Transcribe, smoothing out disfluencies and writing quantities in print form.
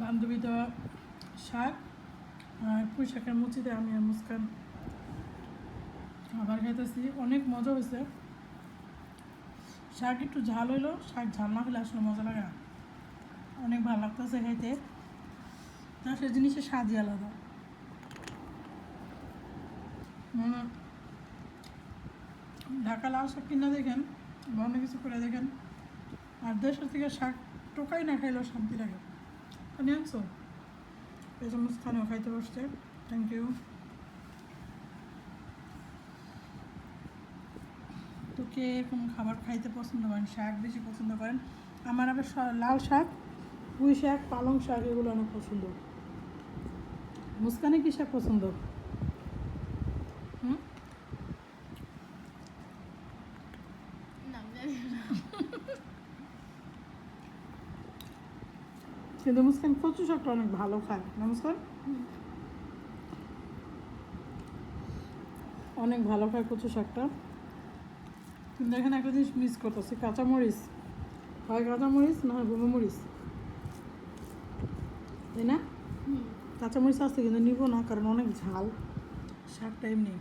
বান্ধবী দেওয়া শাক আর পুঁই শাকের মুচিতে আমি আর মুস্কান আবার খাইতেছি। অনেক মজা হয়েছে। শাক একটু ঝাল হইলো, শাক ঝাল না হলে আসলে মজা লাগে না। অনেক ভালো লাগতেছে খাইতে, তা সে জিনিসের স্বাদই আলাদা। ঢাকা লাল শাক কিনা দেখেন বা অনেক কিছু করে দেখেন, আর দেশের থেকে শাক টোকাই না খাইলেও শান্তি লাগে। নিয়ে আনছো এই জন্য স্থানীয় খাইতে বসছে। Thank you. তো কে এরকম খাবার খাইতে পছন্দ করেন, শাক বেশি পছন্দ করেন? আমার আবার লাল শাক, পুঁই শাক, পালং শাক এগুলো অনেক পছন্দ। মুস্কানে কী শাক পছন্দ? হুম, কিন্তু মুস্কান কচু শাকটা অনেক ভালো খায় না মুস্কান? অনেক ভালো খায় কচু শাকটা। কিন্তু এখানে একটা জিনিস মিস করতেছি, কাঁচামরিচ। হয় কাঁচামরিচ না হয় গোলমরিচ, তাই না? কাঁচামরিচ আছে কিন্তু নিব না, কারণ অনেক ঝাল। শাকটা এমনি